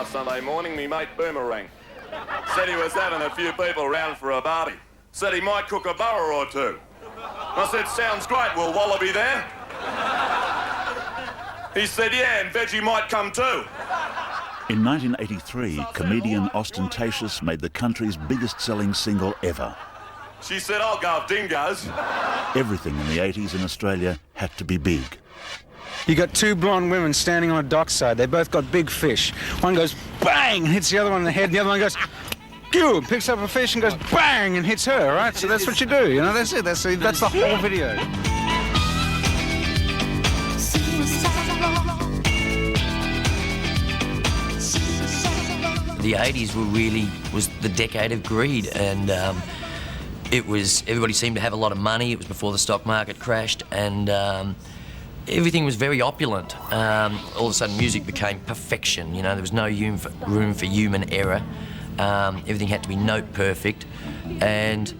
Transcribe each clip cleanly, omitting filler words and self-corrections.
last Sunday morning, me mate Boomerang. Said he was having a few people round for a barbie. Said he might cook a burger or two. I said, sounds great, will Wallaby there? He said, yeah, and Veggie might come too. In 1983, comedian Ostentatious made the country's biggest-selling single ever. She said, I'll go with dingoes. Everything in the 80s in Australia had to be big. You got two blonde women standing on a dockside. They both got big fish. One goes bang and hits the other one in the head. The other one goes pew, picks up a fish and goes bang and hits her. Right? So that's what you do. You know, that's it. That's the whole video. The 80s was the decade of greed, and everybody seemed to have a lot of money. It was before the stock market crashed, and everything was very opulent. All of a sudden, music became perfection. You know, there was no room for human error. Everything had to be note perfect, and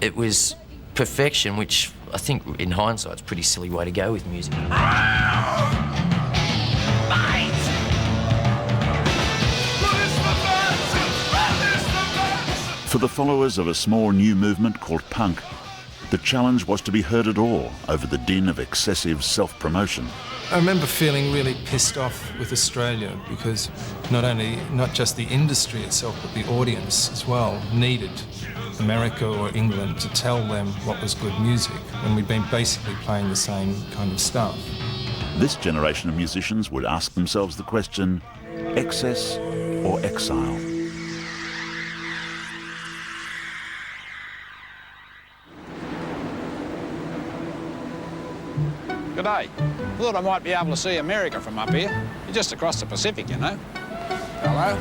it was perfection, which I think, in hindsight, is a pretty silly way to go with music. For the followers of a small new movement called punk, the challenge was to be heard at all over the din of excessive self-promotion. I remember feeling really pissed off with Australia because not just the industry itself, but the audience as well needed America or England to tell them what was good music when we'd been basically playing the same kind of stuff. This generation of musicians would ask themselves the question, excess or exile? G'day. Thought I might be able to see America from up here. You're just across the Pacific, you know. Hello.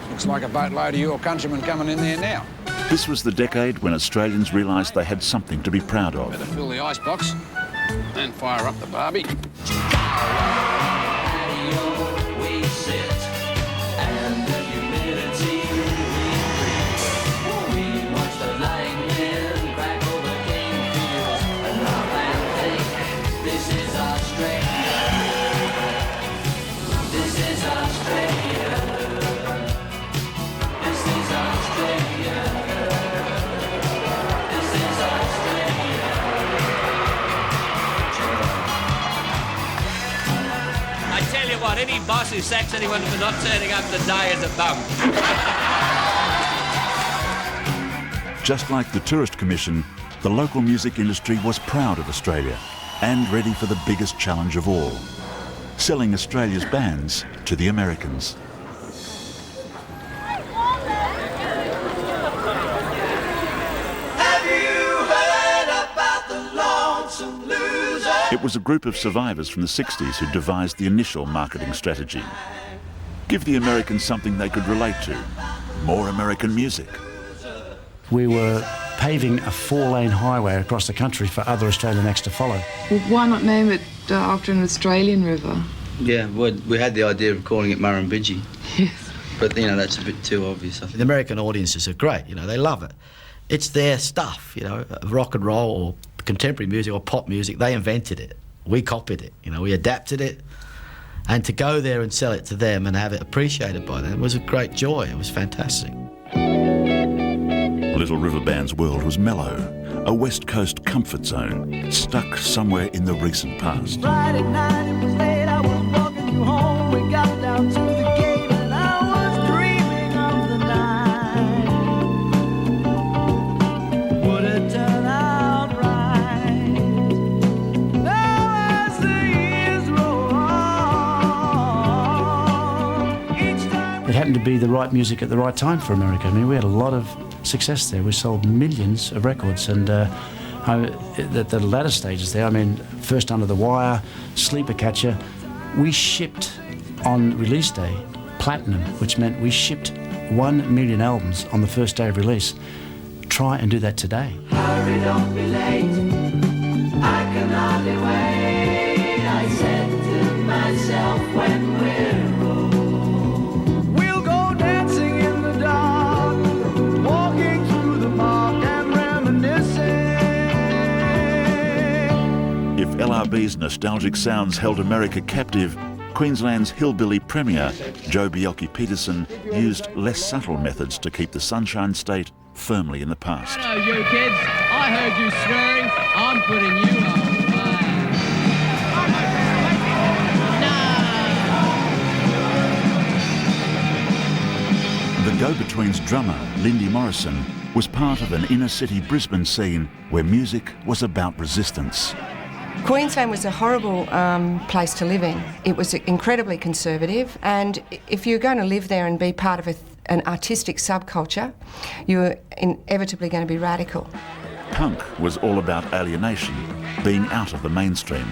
Looks like a boatload of your countrymen coming in there now. This was the decade when Australians realised they had something to be proud of. Better fill the icebox and fire up the barbie. Any boss who sacks anyone for not turning up today is a bum. Just like the Tourist Commission, the local music industry was proud of Australia and ready for the biggest challenge of all, selling Australia's bands to the Americans. It was a group of survivors from the 60s who devised the initial marketing strategy. Give the Americans something they could relate to. More American music. We were paving a 4-lane highway across the country for other Australian acts to follow. Well, why not name it after an Australian river? Yeah, we had the idea of calling it Murrumbidgee. Yes. But, you know, that's a bit too obvious. I think the American audiences are great, you know, they love it. It's their stuff, you know, rock and roll or contemporary music or pop music. They invented it. We copied it, you know, we adapted it. And to go there and sell it to them and have it appreciated by them was a great joy. It was fantastic. Little River Band's world was mellow, a West Coast comfort zone, stuck somewhere in the recent past. Friday night, it was late, I was walking you home. We got down to the gate and I was dreaming of the night. Would it turn out right? Now as the years roll on, each time... It happened to be the right music at the right time for America. I mean, we had a lot of success there. We sold millions of records, and at the latter stages there, I mean, First Under the Wire, Sleeper Catcher, we shipped on release day platinum, which meant we shipped 1 million albums on the first day of release. Try and do that today. Hurry, don't be late. I can hardly wait. I said to myself when we're old, we'll go dancing in the dark, walking through the park and reminiscing. If LRB's nostalgic sounds held America captive, Queensland's hillbilly premier, Joe Bjelke-Petersen, used less subtle methods to keep the Sunshine State firmly in the past. Hello, you kids. I heard you swearing. I'm putting you The Go-Betweens drummer, Lindy Morrison, was part of an inner-city Brisbane scene where music was about resistance. Queensland was a horrible place to live in. It was incredibly conservative, and if you're going to live there and be part of an artistic subculture, you're inevitably going to be radical. Punk was all about alienation, being out of the mainstream.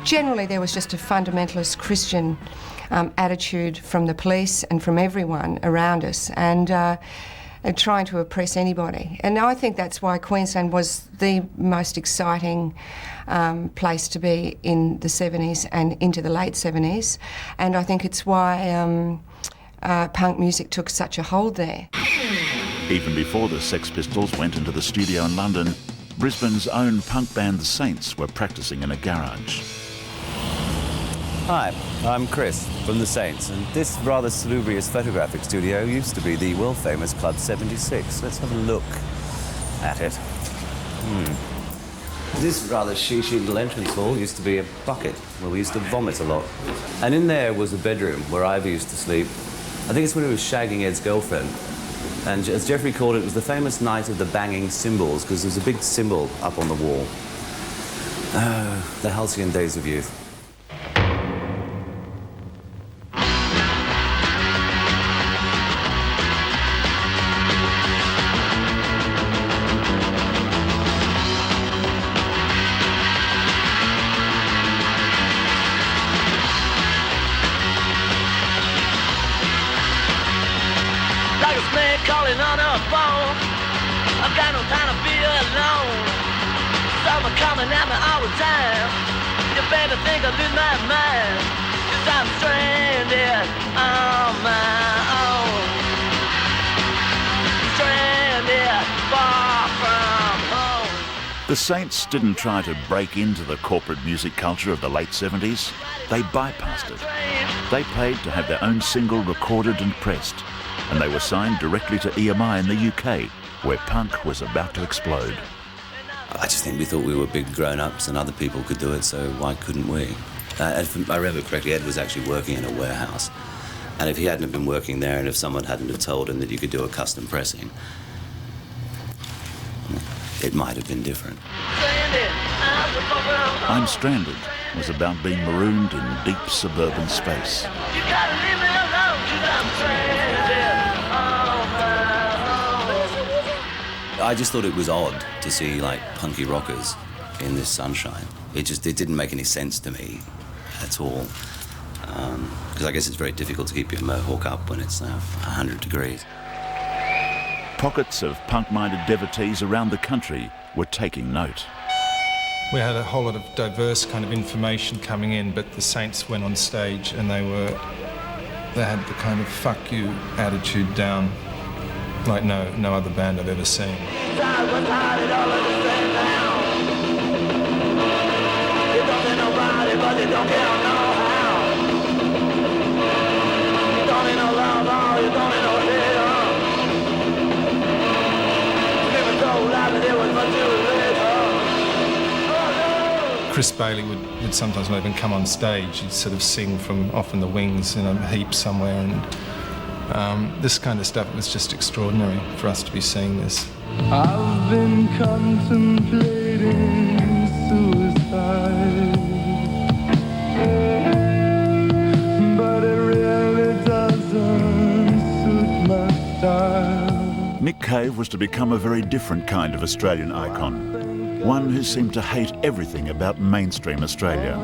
Generally, there was just a fundamentalist Christian attitude from the police and from everyone around us, and trying to oppress anybody. And I think that's why Queensland was the most exciting place to be in the 70s and into the late 70s. And I think it's why punk music took such a hold there. Even before the Sex Pistols went into the studio in London, Brisbane's own punk band The Saints were practicing in a garage. Hi, I'm Chris from The Saints, and this rather salubrious photographic studio used to be the world-famous Club 76. Let's have a look at it. This rather shishi little entrance hall used to be a bucket where we used to vomit a lot. And in there was a bedroom where Ivy used to sleep. I think it's when he was shagging Ed's girlfriend. And as Jeffrey called it, it was the famous night of the banging cymbals, because there was a big cymbal up on the wall. The halcyon days of youth. Calling on a phone, I've got no time to be alone. Someone coming at me all the time. You better think I lose my mind, 'cause I'm stranded on my own. Stranded far from home. The Saints didn't try to break into the corporate music culture of the late 70s. They bypassed it. They paid to have their own single recorded and pressed, and they were signed directly to EMI in the UK, where punk was about to explode. I just think we thought we were big grown-ups and other people could do it, so why couldn't we? If I remember correctly, Ed was actually working in a warehouse, and if he hadn't have been working there and if someone hadn't have told him that you could do a custom pressing, it might have been different. I'm Stranded was about being marooned in deep suburban space. You gotta leave me alone, 'cause I'm stranded on my own. I just thought it was odd to see like punky rockers in this sunshine. It didn't make any sense to me at all. Because I guess it's very difficult to keep your mohawk up when it's 100 degrees. Pockets of punk-minded devotees around the country were taking note. We had a whole lot of diverse kind of information coming in, but the Saints went on stage and they had the kind of fuck you attitude down like no other band I've ever seen. Chris Bailey would sometimes not even come on stage. He'd sort of sing from off in the wings in a heap somewhere, and this kind of stuff, it was just extraordinary for us to be seeing this. I've been contemplating suicide, but it really doesn't suit my style. Nick Cave was to become a very different kind of Australian icon. One who seemed to hate everything about mainstream Australia.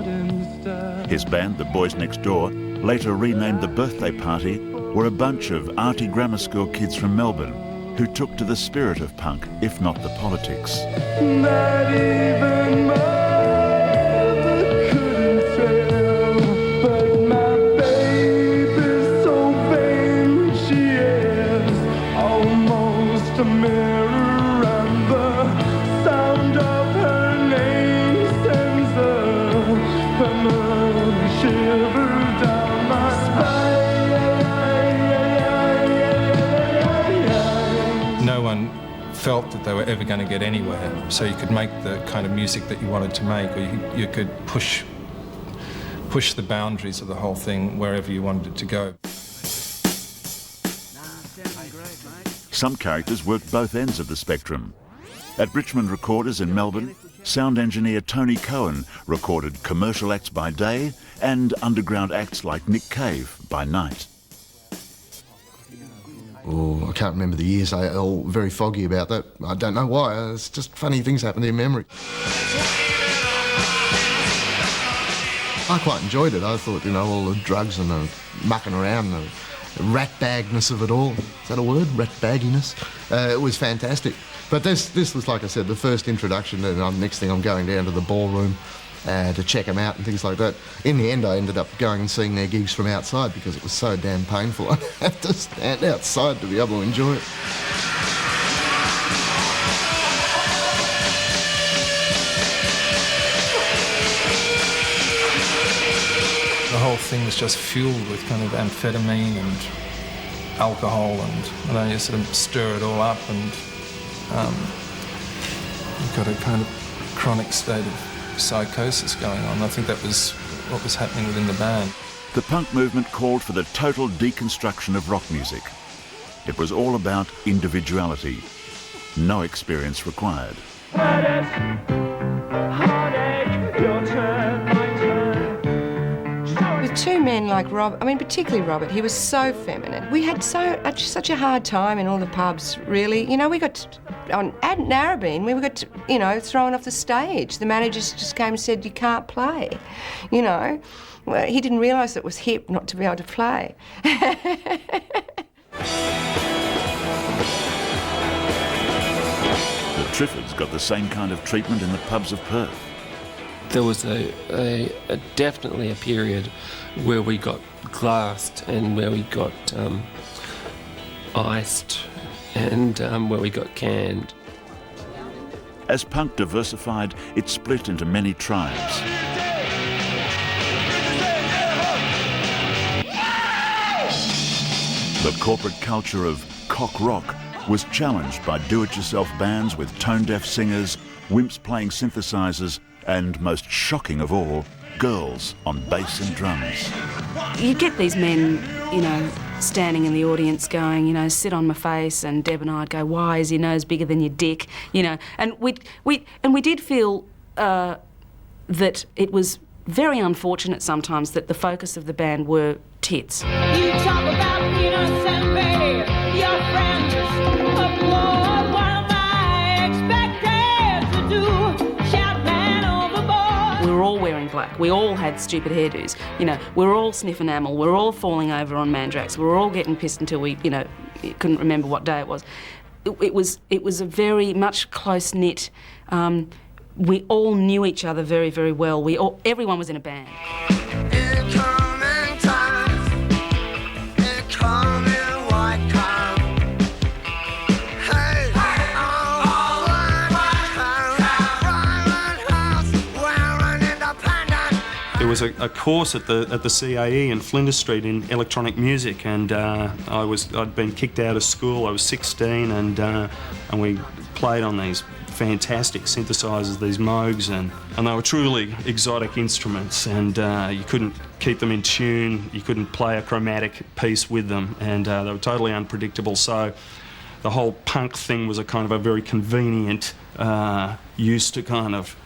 His band, the Boys Next Door, later renamed The Birthday Party, were a bunch of arty grammar school kids from Melbourne who took to the spirit of punk, if not the politics. Not even mother couldn't tell, but my baby's so vain, she is almost a mirror. Sound of her name sends a ever going to get anywhere. So you could make the kind of music that you wanted to make, or you could push the boundaries of the whole thing wherever you wanted it to go. Some characters worked both ends of the spectrum. At Richmond Recorders in Melbourne, sound engineer Tony Cohen recorded commercial acts by day and underground acts like Nick Cave by night. Oh, I can't remember the years. I'm all very foggy about that. I don't know why. It's just funny things happen in memory. I quite enjoyed it. I thought, you know, all the drugs and the mucking around, the rat-bagness of it all. Is that a word? Rat-bagginess? It was fantastic. But this was, like I said, the first introduction, and next thing I'm going down to the ballroom to check them out and things like that. In the end, I ended up going and seeing their gigs from outside because it was so damn painful. I'd have to stand outside to be able to enjoy it. The whole thing was just fueled with kind of amphetamine and alcohol, and you sort of stir it all up, and you've got a kind of chronic state of psychosis going on. I think that was what was happening within the band. The punk movement called for the total deconstruction of rock music. It was all about individuality, no experience required. With two men like Rob, I mean particularly Robert, he was so feminine. We had such a hard time in all the pubs, really. You know, we got, at Narrabeen, we got, you know, thrown off the stage. The managers just came and said, you can't play, you know. Well, he didn't realise it was hip not to be able to play. The Triffids got the same kind of treatment in the pubs of Perth. There was definitely a period where we got glassed and where we got iced and where we got canned. As punk diversified, it split into many tribes. The corporate culture of cock rock was challenged by do-it-yourself bands with tone-deaf singers, wimps playing synthesizers, and, most shocking of all, girls on bass and drums. You get these men, you know, standing in the audience going, you know, sit on my face, and Deb and I'd go, why is your nose bigger than your dick? You know, and we did feel that it was very unfortunate sometimes that the focus of the band were tits. You talk about peanuts and baby, your friends applaud. What am I expected to do? Shout man overboard. We were all wearing black. We all had stupid hairdos. You know, we were all sniff enamel. We were all falling over on Mandrax. We were all getting pissed until we, you know, couldn't remember what day it was. It was a very much close-knit. We all knew each other very, very well. Everyone was in a band. There was a course at the CAE in Flinders Street in electronic music, and I'd been kicked out of school. I was 16, and we played on these fantastic synthesizers, these Moogs, and they were truly exotic instruments, and you couldn't keep them in tune, you couldn't play a chromatic piece with them, and they were totally unpredictable. So the whole punk thing was a kind of a very convenient use to kind of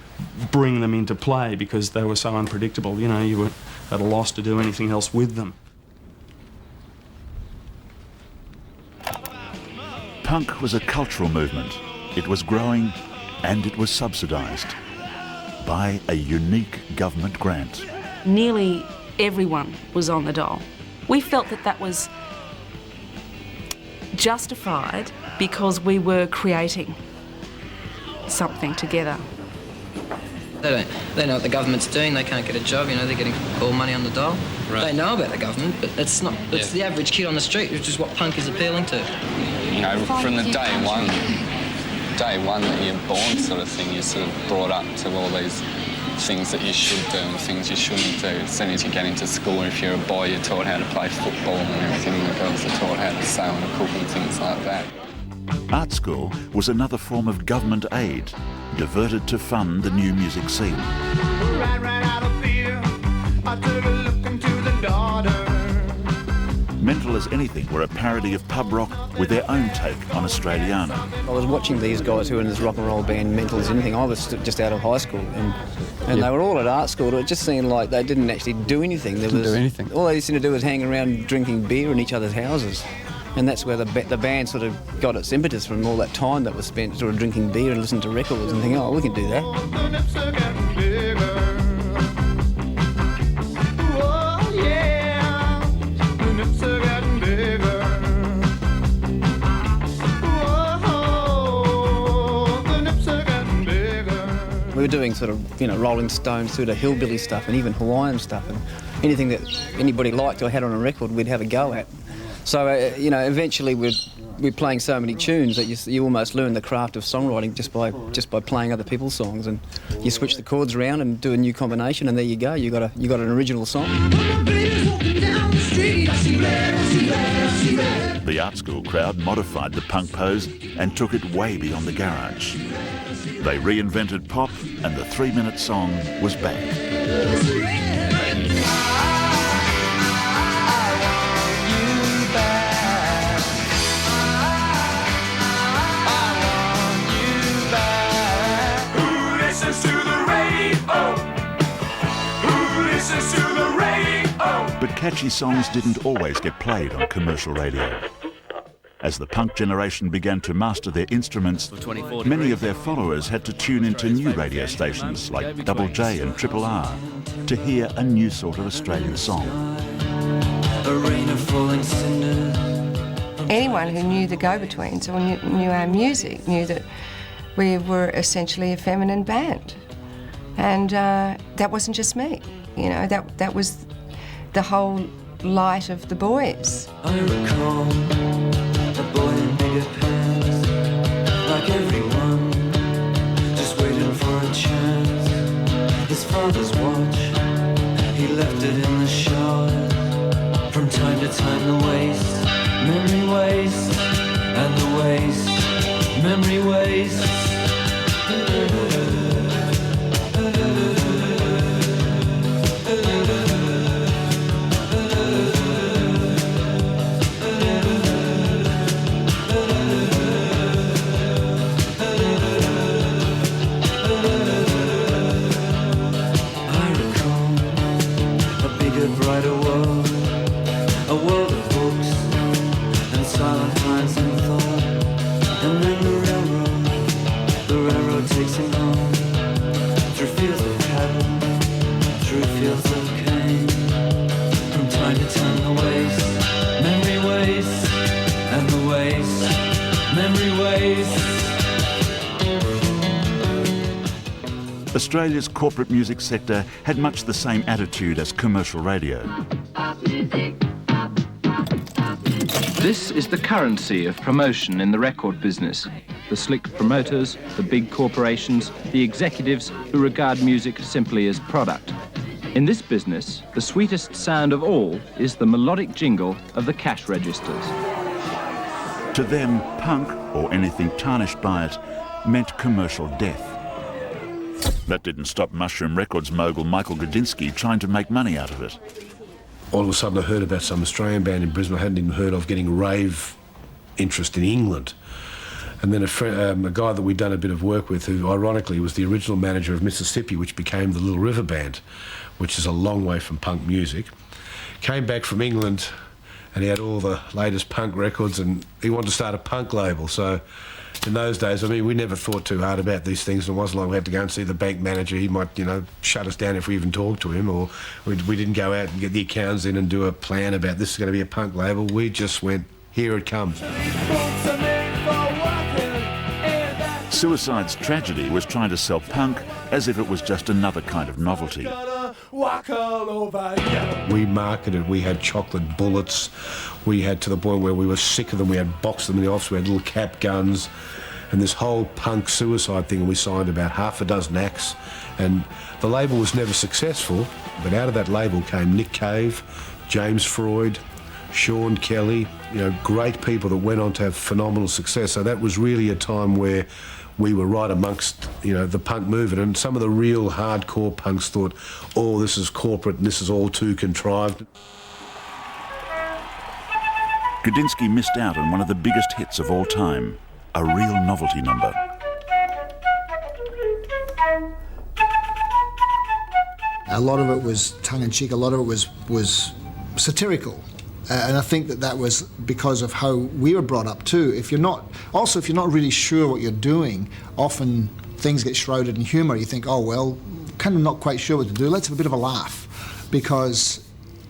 bring them into play because they were so unpredictable. You know, you were at a loss to do anything else with them. Punk was a cultural movement. It was growing, and it was subsidised by a unique government grant. Nearly everyone was on the dole. We felt that that was justified because we were creating something together. They know what the government's doing. They can't get a job. You know, they're getting all money on the dole. Right. They know about the government, but it's not. It's the average kid on the street, which is what punk is appealing to. You know, from the day one that you're born, sort of thing, you're sort of brought up to all these things that you should do and things you shouldn't do. As soon as you get into school, if you're a boy, you're taught how to play football and everything. The girls are taught how to sew and cook and things like that. Art school was another form of government aid, diverted to fund the new music scene. Right out of fear, I took a look into the daughter. Mental as Anything were a parody of pub rock with their own take on Australiana. I was watching these guys who were in this rock and roll band, Mental as Anything. I was just out of high school, and they were all at art school. It just seemed like they didn't actually do anything. All they seemed to do was hang around drinking beer in each other's houses. And that's where the band sort of got its impetus from, all that time that was spent sort of drinking beer and listening to records and thinking, oh, we can do that. We were doing sort of, Rolling Stones through to hillbilly stuff and even Hawaiian stuff, and anything that anybody liked or had on a record, we'd have a go at. So, eventually we're playing so many tunes that you almost learn the craft of songwriting just by playing other people's songs, and you switch the chords around and do a new combination, and there you go. You got an original song. The art school crowd modified the punk pose and took it way beyond the garage. They reinvented pop, and the 3-minute song was back. But catchy songs didn't always get played on commercial radio. As the punk generation began to master their instruments, many of their followers had to tune into new radio stations like Double J and Triple R to hear a new sort of Australian song. Anyone who knew the Go-Betweens or knew our music knew that we were essentially a feminine band. And that wasn't just me, that was the whole light of the boys. I recall a boy in bigger pants, like everyone, just waiting for a chance. His father's watch, he left it in the shower. From time to time the waste, memory waste, and the waste, memory waste. Brighter world, a world of books and silent times and thought. And then the railroad takes him home, through fields of cattle, through fields of cane. From time to time the waste, memory waste, and the waste, memory waste. Australia's corporate music sector had much the same attitude as commercial radio. This is the currency of promotion in the record business. The slick promoters, the big corporations, the executives who regard music simply as product. In this business, the sweetest sound of all is the melodic jingle of the cash registers. To them, punk, or anything tarnished by it, meant commercial death. That didn't stop Mushroom Records mogul Michael Gudinski trying to make money out of it. All of a sudden I heard about some Australian band in Brisbane I hadn't even heard of getting rave interest in England. And then a guy that we'd done a bit of work with, who ironically was the original manager of Mississippi, which became the Little River Band, which is a long way from punk music, came back from England and he had all the latest punk records and he wanted to start a punk label. So in those days, we never thought too hard about these things. It wasn't like we had to go and see the bank manager. He might, shut us down if we even talked to him, or we didn't go out and get the accounts in and do a plan about this is going to be a punk label. We just went, here it comes. Suicide's tragedy was trying to sell punk as if it was just another kind of novelty. We marketed, we had chocolate bullets, we had to the point where we were sick of them, we had boxed them in the office, we had little cap guns, and this whole punk suicide thing, we signed about half a dozen acts, and the label was never successful, but out of that label came Nick Cave, James Freud, Sean Kelly, great people that went on to have phenomenal success. So that was really a time where we were right amongst, the punk movement, and some of the real hardcore punks thought, oh, this is corporate and this is all too contrived. Gudinski missed out on one of the biggest hits of all time, a real novelty number. A lot of it was tongue-in-cheek, a lot of it was satirical. And I think that was because of how we were brought up too. If you're not really sure what you're doing, often things get shrouded in humour. You think, oh well, kind of not quite sure what to do, let's have a bit of a laugh. Because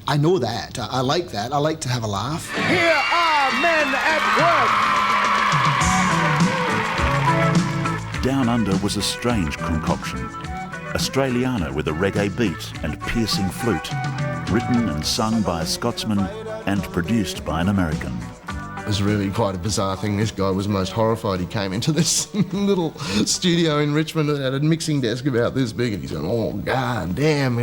I know that, I like that, I like to have a laugh. Here are men at work! Down Under was a strange concoction. Australiana with a reggae beat and piercing flute, written and sung by a Scotsman and produced by an American. It was really quite a bizarre thing. This guy was most horrified. He came into this little studio in Richmond and had a mixing desk about this big, and he's going, oh, god damn,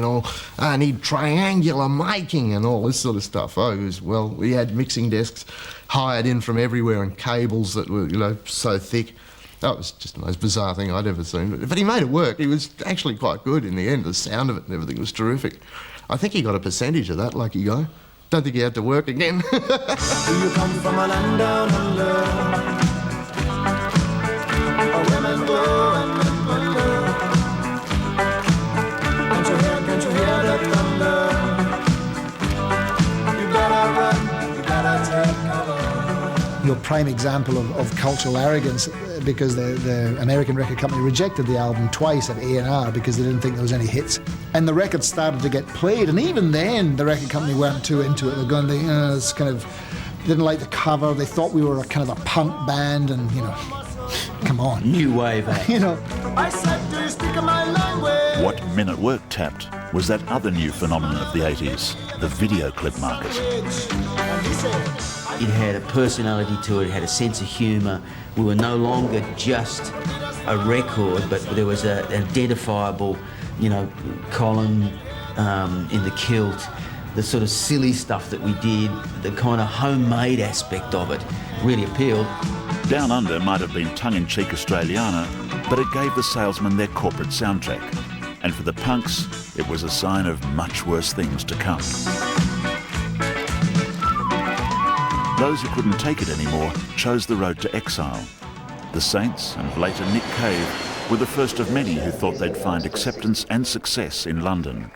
I need triangular miking and all this sort of stuff. We had mixing desks hired in from everywhere and cables that were, so thick. That was just the most bizarre thing I'd ever seen. But he made it work. He was actually quite good in the end. The sound of it and everything was terrific. I think he got a percentage of that, lucky guy. Don't think he had to work again. Do you come from a land down under? Women go and men wonder. Can't you hear the thunder? You gotta run, you gotta take cover. Prime example of cultural arrogance, because the American record company rejected the album twice at A&R because they didn't think there was any hits. And the record started to get played, and even then the record company weren't too into it. They're going, it's kind of, didn't like the cover. They thought we were a kind of a punk band, and come on. New wave, eh? I said, do you speak my language? What Men at Work tapped was that other new phenomenon of the 80s, the video clip market. It had a personality to it, it had a sense of humour. We were no longer just a record, but there was an identifiable, Colin in the kilt, the sort of silly stuff that we did, the kind of homemade aspect of it really appealed. Down Under might have been tongue-in-cheek Australiana, but it gave the salesmen their corporate soundtrack. And for the punks, it was a sign of much worse things to come. Those who couldn't take it anymore chose the road to exile. The Saints and later Nick Cave were the first of many who thought they'd find acceptance and success in London.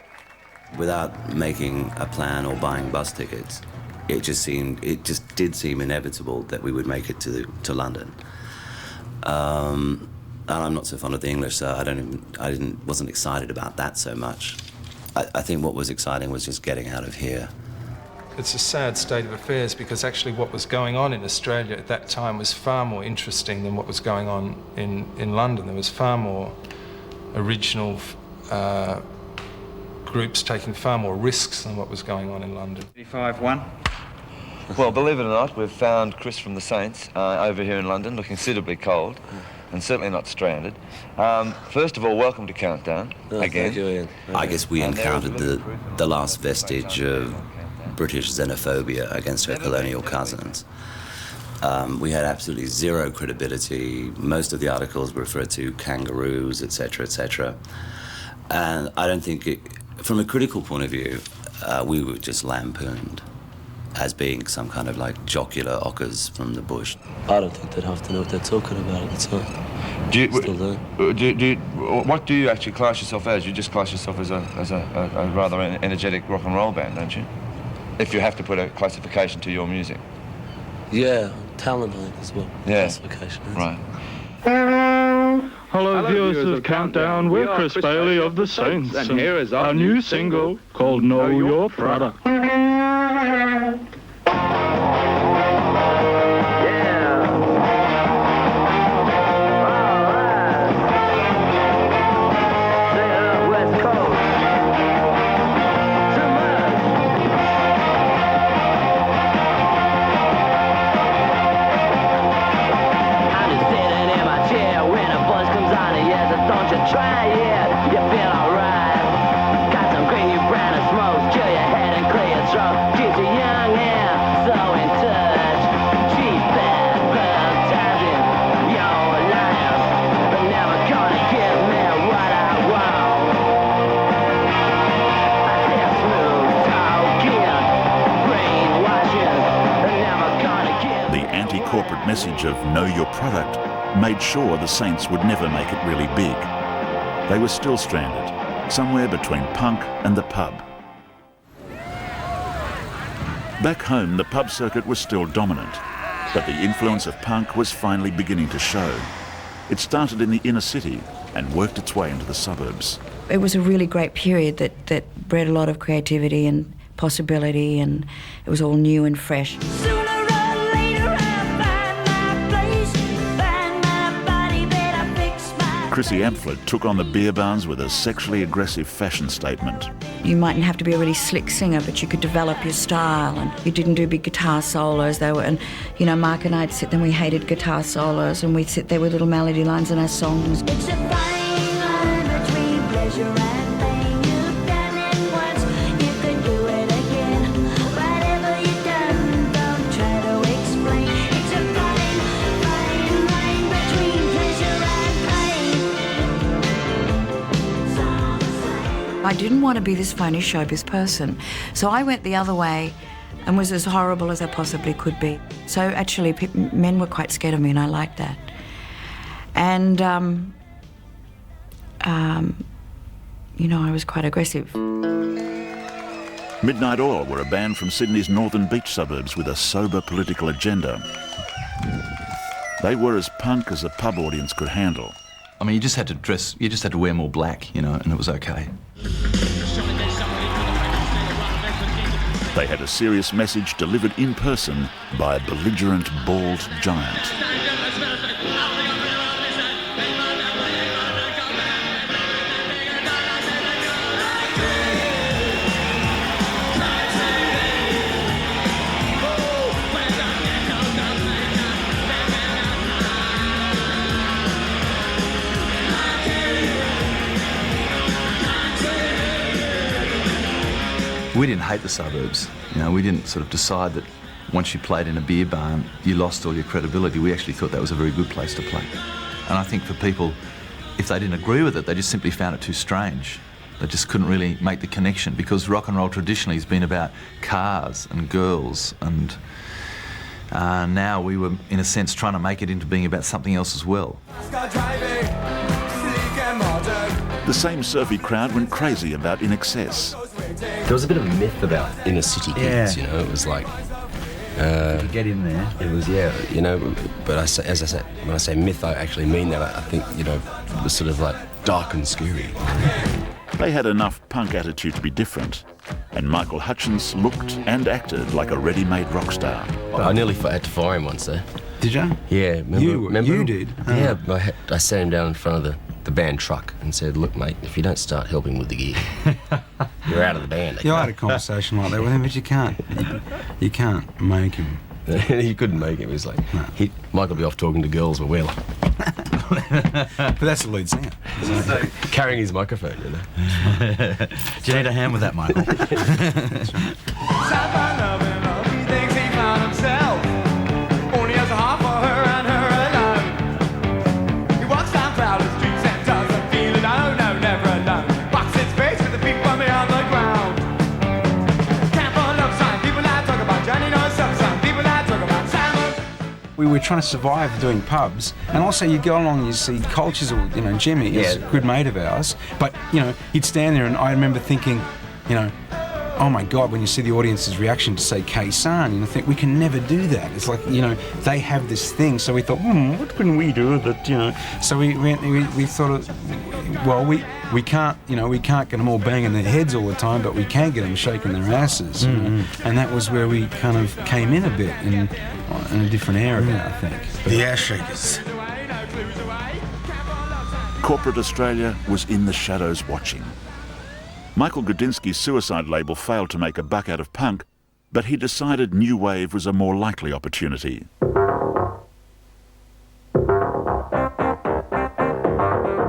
Without making a plan or buying bus tickets, it just did seem inevitable that we would make it to London. And I'm not so fond of the English, so wasn't excited about that so much. I think what was exciting was just getting out of here. It's a sad state of affairs, because actually what was going on in Australia at that time was far more interesting than what was going on in London. There was far more original groups taking far more risks than what was going on in London. 35-1. Well, believe it or not, we've found Chris from the Saints over here in London, looking suitably cold and certainly not stranded. First of all, welcome to Countdown again. Thank you, Ian. I guess we encountered the last vestige of British xenophobia against her colonial cousins. We had absolutely zero credibility. Most of the articles referred to kangaroos, etc., etc. And I don't think, from a critical point of view, we were just lampooned as being some kind of like jocular ockers from the bush. I don't think they'd have to know what they're talking about at the time. What do you actually class yourself as? You just class yourself as a rather energetic rock and roll band, don't you? If you have to put a classification to your music. Yeah, talent, I think, as well. Yeah. Classification. Right. Hello, viewers of Countdown. We're Chris Bailey of the Saints, and here is our new single called Know Your Product. Try it, you feel alright. Got some green, you brown and smoke. Chill your head and clear your throat. Juicy young hair, message of know your product made sure the Saints would never make it really big. They were still stranded, somewhere between punk and the pub. Back home, the pub circuit was still dominant, but the influence of punk was finally beginning to show. It started in the inner city and worked its way into the suburbs. It was a really great period that bred a lot of creativity and possibility, and it was all new and fresh. Chrissie Amphlett took on the beer barns with a sexually aggressive fashion statement. You mightn't have to be a really slick singer, but you could develop your style, and you didn't do big guitar solos. And you know, Mark and I'd sit there and we hated guitar solos, and we'd sit there with little melody lines in our songs. It's a fine line between pleasure and pain. You've done it once, you could do it again. Whatever you've done, don't try to explain. It's a fine line between pleasure and pain. I didn't want to be this phony showbiz person, so I went the other way and was as horrible as I possibly could be. So actually, men were quite scared of me, and I liked that. And, you know, I was quite aggressive. Midnight Oil were a band from Sydney's northern beach suburbs with a sober political agenda. They were as punk as a pub audience could handle. I mean, you just had to wear more black, you know, and it was okay. They had a serious message delivered in person by a belligerent, bald giant. We didn't hate the suburbs. You know, we didn't sort of decide that once you played in a beer barn, you lost all your credibility. We actually thought that was a very good place to play. And I think for people, if they didn't agree with it, they just simply found it too strange. They just couldn't really make the connection, because rock and roll traditionally has been about cars and girls, and now we were, in a sense, trying to make it into being about something else as well. The same surfy crowd went crazy about INXS. There was a bit of a myth about inner city kids, you know. It was like get in there. It was, yeah, you know. But when I say myth, I actually mean that. I think, you know, it was sort of like dark and scary. They had enough punk attitude to be different, and Michael Hutchins looked and acted like a ready-made rock star. I nearly had to fire him once, though. Did you? Yeah, remember? You did? Yeah, I sat him down in front of the band truck and said, "Look, mate, if you don't start helping with the gear, you're out of the band." Yeah, I had a conversation like that with him, but you can't make him. You couldn't make him. He was like, no. Michael be off talking to girls while we're but that's the lead singer. So, carrying his microphone, you know. Do you need a hand with that, Michael? That's right. We were trying to survive doing pubs, and also you go along and you see cultures. You know, Jimmy is a good mate of ours, but you know, he'd stand there, and I remember thinking, you know, oh my God, when you see the audience's reaction to say K-San, you think we can never do that. It's like, you know, they have this thing, so we thought, what can we do that, you know? So we thought, well, we can't, you know, we can't get them all banging their heads all the time, but we can get them shaking their asses, you know? And that was where we kind of came in a bit in a different area, I think. The ass shakers. Corporate Australia was in the shadows watching. Michael Gudinski's Suicide label failed to make a buck out of punk, but he decided New Wave was a more likely opportunity.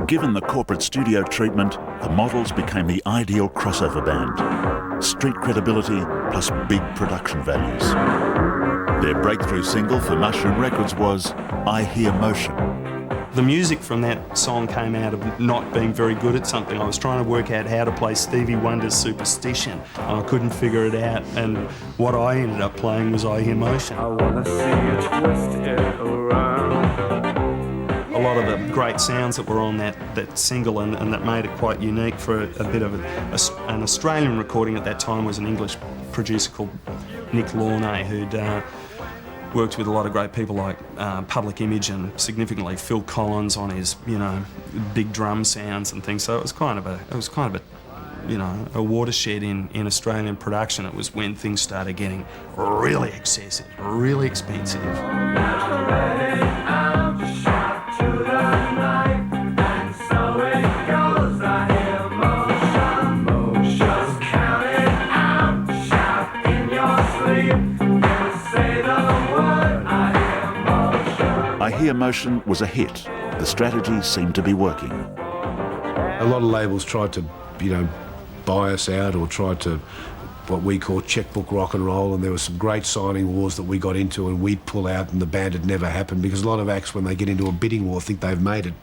Given the corporate studio treatment, the Models became the ideal crossover band. Street credibility plus big production values. Their breakthrough single for Mushroom Records was I Hear Motion. The music from that song came out of not being very good at something. I was trying to work out how to play Stevie Wonder's Superstition, and I couldn't figure it out, and what I ended up playing was I Hear Motion. I wanna see you twist it around. A lot of the great sounds that were on that single and that made it quite unique for a bit of an Australian recording at that time was an English producer called Nick Launay, who'd worked with a lot of great people like Public Image and significantly Phil Collins on his, big drum sounds and things. So it was kind of a watershed in Australian production. It was when things started getting really excessive, really expensive. I Hear Motion was a hit. The strategy seemed to be working. A lot of labels tried to, buy us out or tried to, what we call checkbook rock and roll, and there were some great signing wars that we got into and we'd pull out and the band had never happened, because a lot of acts, when they get into a bidding war, think they've made it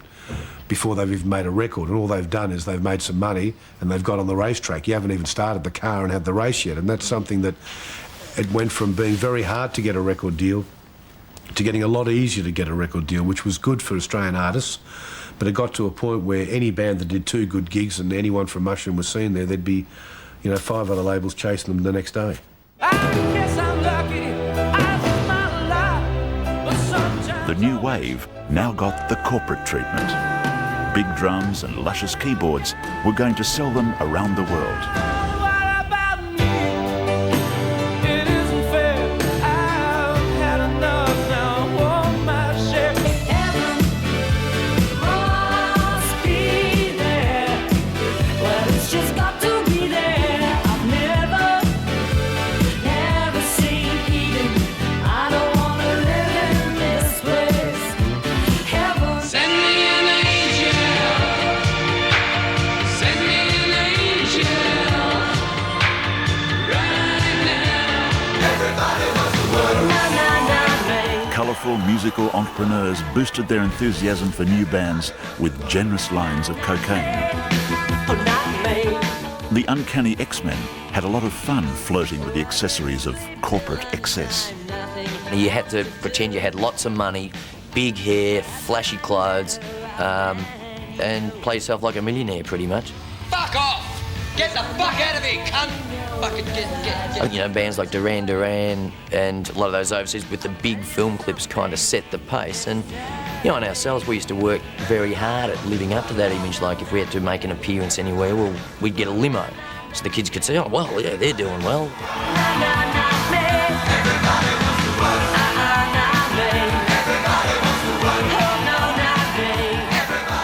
before they've even made a record, and all they've done is they've made some money and they've got on the racetrack. You haven't even started the car and had the race yet, and that's something that it went from being very hard to get a record deal to getting a lot easier to get a record deal, which was good for Australian artists. But it got to a point where any band that did 2 good gigs and anyone from Mushroom was seen there, there'd be, 5 other labels chasing them the next day. The new wave now got the corporate treatment. Big drums and luscious keyboards were going to sell them around the world. Colourful musical entrepreneurs boosted their enthusiasm for new bands with generous lines of cocaine. The Uncanny X-Men had a lot of fun flirting with the accessories of corporate excess. You had to pretend you had lots of money, big hair, flashy clothes, and play yourself like a millionaire, pretty much. Fuck off! Get the fuck out of here, cunt! Fucking get. Bands like Duran Duran and a lot of those overseas with the big film clips kind of set the pace. And, on ourselves, we used to work very hard at living up to that image. Like, if we had to make an appearance anywhere, well, we'd get a limo. So the kids could say, oh, well, yeah, they're doing well.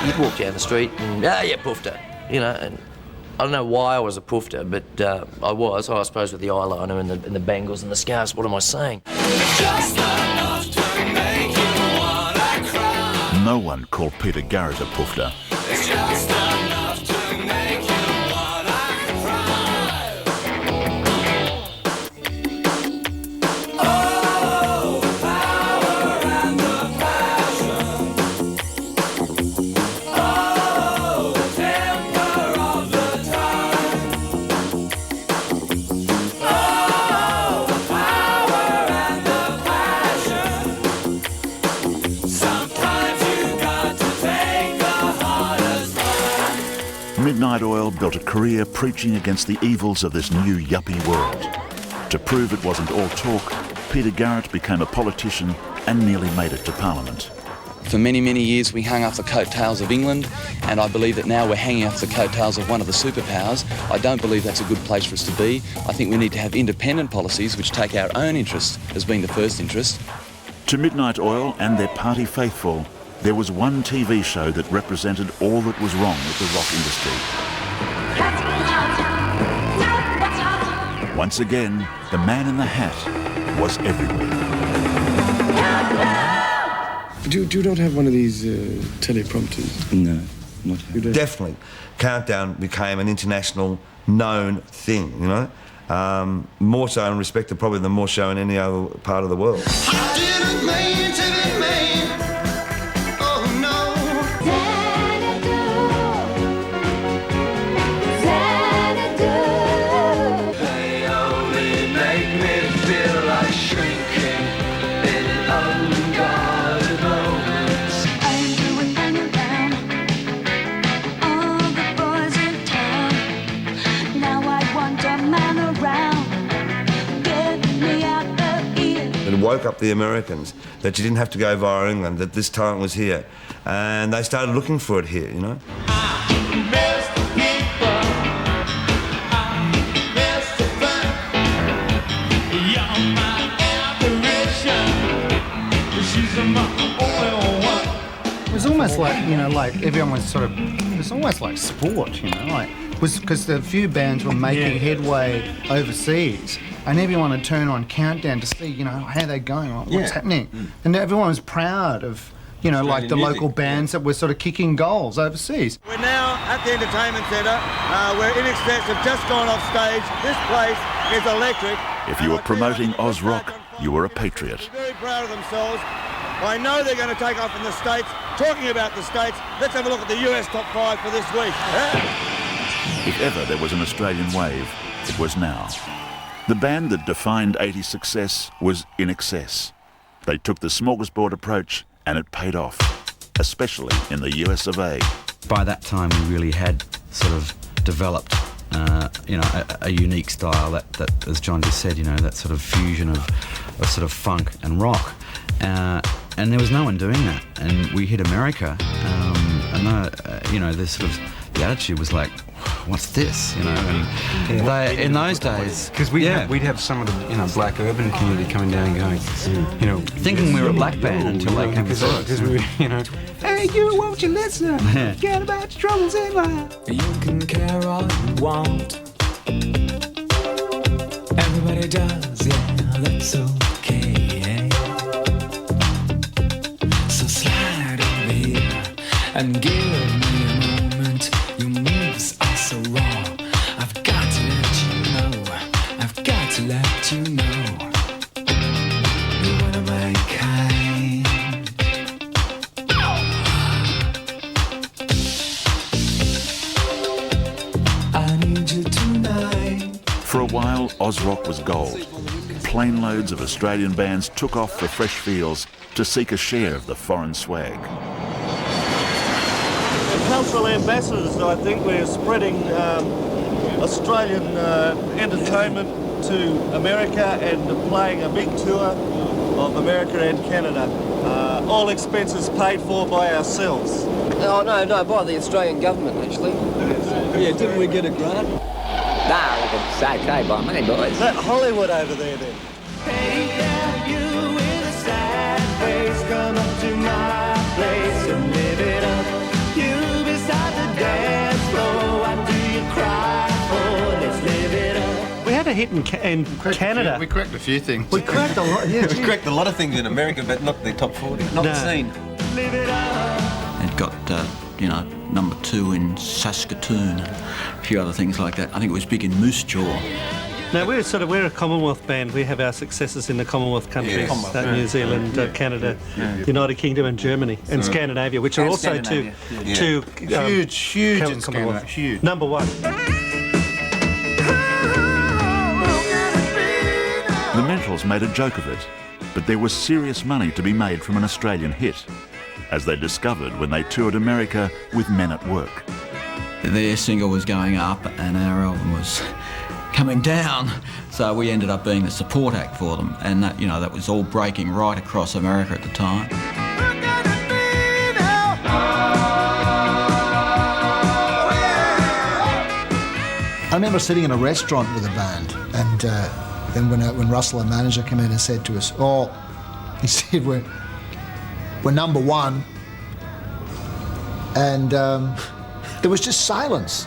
You'd walk down the street and, yeah, poofter, and I don't know why I was a poofter, but I was. I suppose with the eyeliner and the bangles and the scarves. What am I saying? Just enough to make you wanna cry. No one called Peter Garrett a poofter. It's just enough to make you wanna cry. Oh, the power and the passion. Oh, the temper of the Midnight Oil built a career preaching against the evils of this new yuppie world. To prove it wasn't all talk, Peter Garrett became a politician and nearly made it to Parliament. For many, many years we hung off the coattails of England, and I believe that now we're hanging off the coattails of one of the superpowers. I don't believe that's a good place for us to be. I think we need to have independent policies which take our own interest as being the first interest. To Midnight Oil and their party faithful, there was one TV show that represented all that was wrong with the rock industry. Once again, the man in the hat was everywhere. Do you not have one of these teleprompters? No, not yet. Definitely. Countdown became an international known thing, you know? More so in respect to probably than more so in any other part of the world. I didn't mean to be mean. Oh no. woke up the Americans that you didn't have to go via England, that this talent was here. And they started looking for it here, you know. It was almost like, you know, like everyone was sort of, it was almost like sport, you know, like, was because the few bands were making headway overseas, and everyone would turn on Countdown to see, you know, how they're going, what's happening. And everyone was proud of, you know, like the local bands that were sort of kicking goals overseas. We're now at the entertainment centre where INXS have just gone off stage. This place is electric. If you were promoting Oz Rock, you were a patriot. They're very proud of themselves. I know they're going to take off in the States. Talking about the States, let's have a look at the US top 5 for this week. If ever there was an Australian wave, it was now. The band that defined 80's success was INXS. They took the smorgasbord approach and it paid off, especially in the US of A. By that time we really had sort of developed you know, a unique style that, as John just said, you know, that sort of fusion of sort of funk and rock. And there was no one doing that. And we hit America, and you know, the sort of the attitude was like, what's this, you know? And they, in those days, because we'd have some of the, you know, black urban community coming down and going, you know, thinking we were a black band until they came to us. Because we were, you know, hey, you, won't you listen? Forget about your troubles in life. You can care all you want. Everybody does, yeah, that's okay. So slide over here and give me a moment. Your moves are so raw. I've got to let you know. I've got to let you know. You're one of my kind. I need you tonight. For a while, Oz Rock was gold. Plane loads of Australian bands took off for fresh fields to seek a share of the foreign swag. Cultural ambassadors, I think we're spreading Australian entertainment to America and playing a big tour of America and Canada. All expenses paid for by ourselves. Oh, no, by the Australian government, actually. Yeah, didn't we get a grant? Nah, it's okay by me, boys. Is that Hollywood over there then? Hey, yeah, you with a sad face, come up to my place and live it up. You beside the dance floor, what do you cry for? Let's live it up. We had a hit in Canada. We cracked a few things. We cracked a lot, yeah. We cracked a lot of things in America, but not the top 40. Not the scene. Live it up. It got, you know, #2 in Saskatoon and a few other things like that. I think it was big in Moose Jaw. Now we're a Commonwealth band. We have our successes in the Commonwealth countries, New Zealand, Canada, United Kingdom, and Germany, and Scandinavia, which are also two huge in Scandinavia, huge. Number one. The Mentals made a joke of it, but there was serious money to be made from an Australian hit, as they discovered when they toured America with Men at Work. Their single was going up and our album was coming down, so we ended up being the support act for them, and that, you know, that was all breaking right across America at the time. I remember sitting in a restaurant with a band, and then when Russell, our manager, came in and said to us, he said, we're #1, and there was just silence.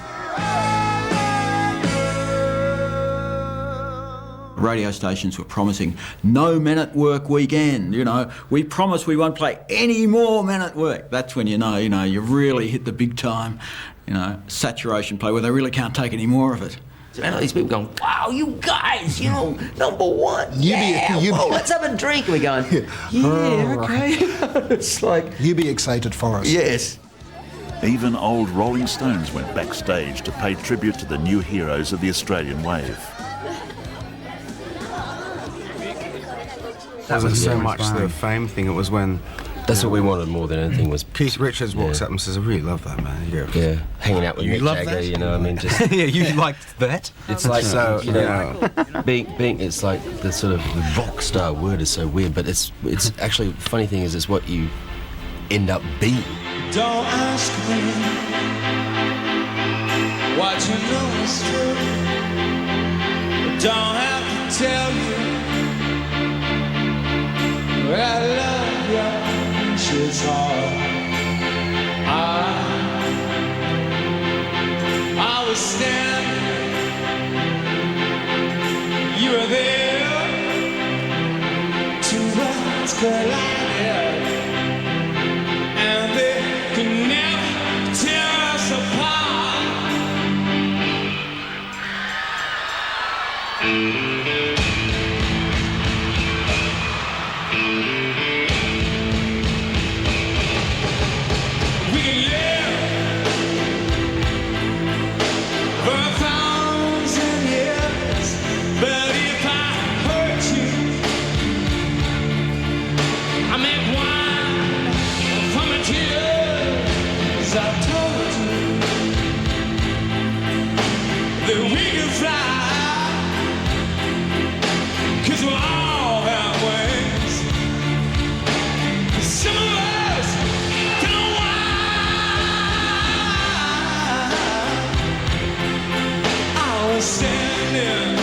Radio stations were promising no Men at Work weekend, you know. We promise we won't play any more Men at Work. That's when you know, you really hit the big time, you know, saturation play where they really can't take any more of it. And all these people going, wow, you guys, you know, #1. Whoa, let's have a drink. And we're going, yeah, okay. It's like... You be excited for us. Yes. Even old Rolling Stones went backstage to pay tribute to the new heroes of the Australian wave. It wasn't so much the fame thing, it was when That's what we wanted more than anything was... Keith Richards walks up and says, I really love that, man. Yeah, hanging out with You Mick love Jagger, that? you know, I mean, just... Yeah, you liked that? It's like, So, you know, being, it's like the sort of the rock star word is so weird, but it's actually, the funny thing is, it's what you end up being. Don't ask me what you know is true. Don't have to tell you I love your inches hard. I was standing, you were there, two worlds collided, and they could never tear us apart. We can live for 1,000 years, but if I hurt you, I make wine from my tears. I told you that we can fly, 'cause we all have wings. Some of us don't know why. I was standing,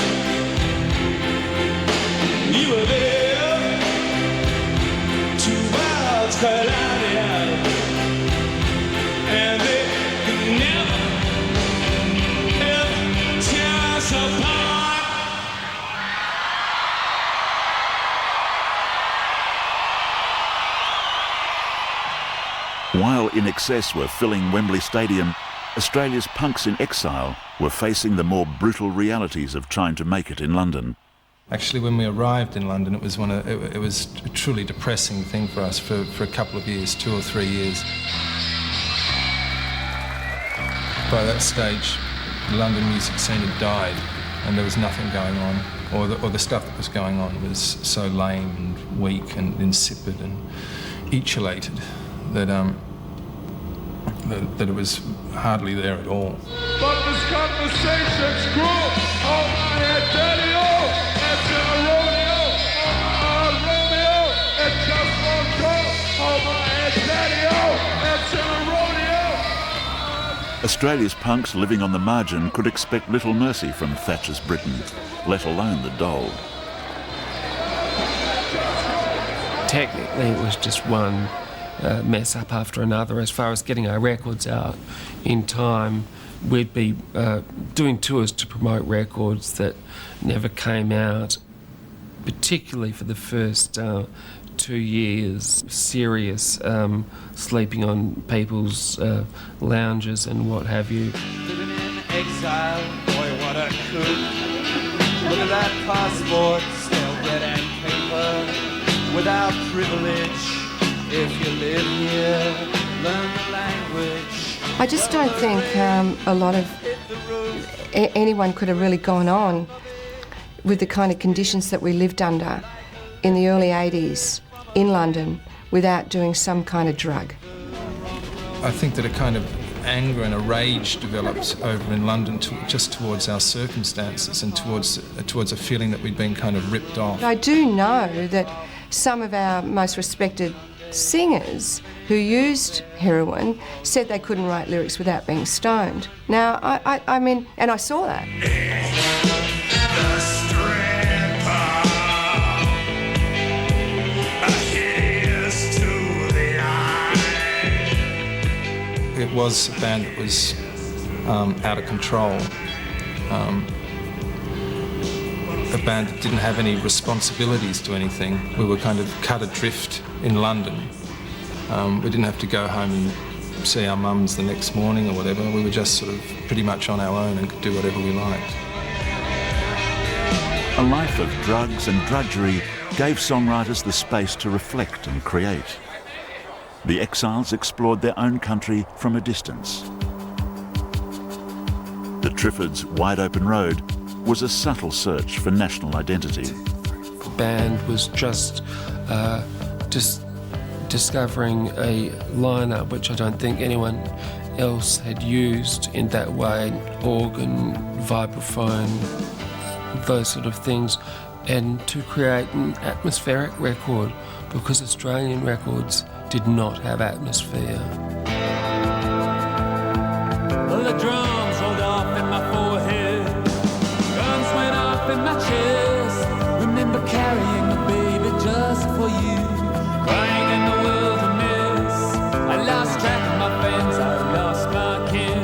you were there, two worlds collided, and they could never, ever tear us apart. While INXS were filling Wembley Stadium, Australia's punks in exile were facing the more brutal realities of trying to make it in London. Actually, when we arrived in London, it was it was a truly depressing thing for us for a couple of years, 2 or 3 years. By that stage, the London music scene had died, and there was nothing going on, or the stuff that was going on was so lame and weak and insipid and echelated that that it was hardly there at all. But this conversation's cruel. Oh, my head, daddy-o, it's in a rodeo. Oh, Romeo, it just won't go. Oh, my head, daddy-o, it's in a rodeo. Australia's punks living on the margin could expect little mercy from Thatcher's Britain, let alone the dole. Technically, it was just one mess up after another. As far as getting our records out in time, we'd be doing tours to promote records that never came out, particularly for the first 2 years. Serious sleeping on people's lounges and what have you. Living in exile, boy, what a coup. Look at that passport, still red and paper, without privilege. If you live here, learn the language. I just don't think a lot of anyone could have really gone on with the kind of conditions that we lived under in the early 80s in London without doing some kind of drug. I think that a kind of anger and a rage developed over in London just towards our circumstances and towards a feeling that we'd been kind of ripped off. I do know that some of our most respected singers who used heroin said they couldn't write lyrics without being stoned. Now, I mean, and I saw that. It was a band that was out of control. A band that didn't have any responsibilities to anything. We were kind of cut adrift in London. We didn't have to go home and see our mums the next morning or whatever. We were just sort of pretty much on our own and could do whatever we liked. A life of drugs and drudgery gave songwriters the space to reflect and create. The Exiles explored their own country from a distance. The Triffids' Wide Open Road was a subtle search for national identity. The band was just discovering a liner which I don't think anyone else had used in that way, organ, vibraphone, those sort of things, and to create an atmospheric record, because Australian records did not have atmosphere. Well, the drums rolled off in my forehead, guns went off in my chest. Remember carrying my baby just for you, crying in the wilderness. I lost track of my friends, I lost my kin,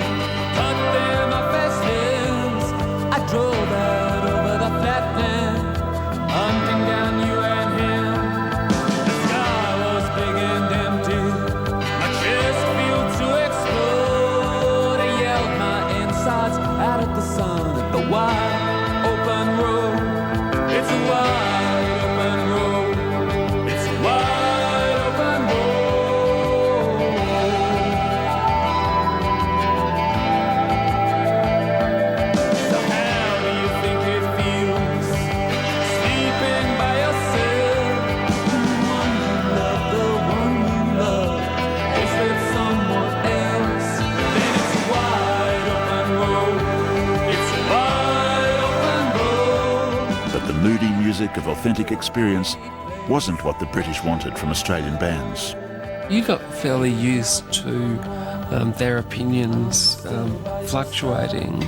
cut them off as limbs. I drove out over the flatland, hunting down you and him. The sky was big and empty, my chest felt to explode. I yelled my insides out of the sun at the wide open road. It's a wide open road. It's a wide open road. So how do you think it feels, sleeping by yourself? The one you love, the one you love, is with someone else. Then it's a wide open road. It's a wide open road. But the moody music of authentic experience wasn't what the British wanted from Australian bands. You got fairly used to their opinions fluctuating,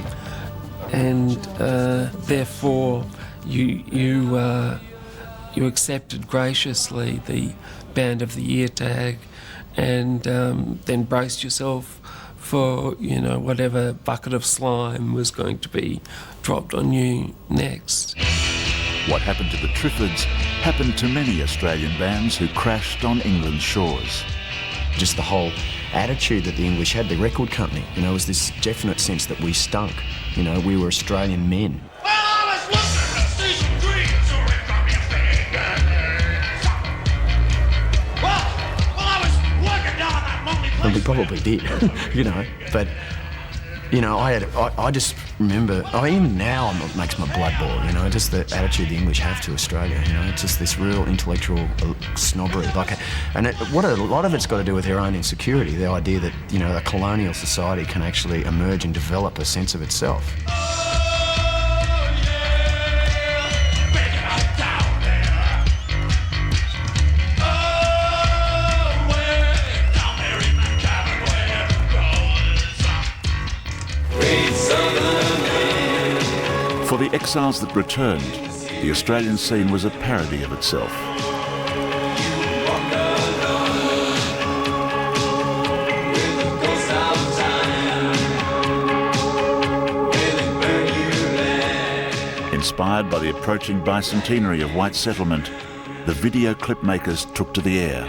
and therefore you accepted graciously the Band of the Year tag, and then braced yourself for whatever bucket of slime was going to be dropped on you next. What happened to the Triffids happened to many Australian bands who crashed on England's shores. Just the whole attitude that the English had, the record company, was this definite sense that we stunk. We were Australian men. And we probably did, but I just remember, even now it makes my blood boil, just the attitude the English have to Australia, it's just this real intellectual snobbery. What a lot of it's got to do with their own insecurity, the idea that, a colonial society can actually emerge and develop a sense of itself. For the exiles that returned, the Australian scene was a parody of itself. Inspired by the approaching bicentenary of white settlement, the video clip makers took to the air.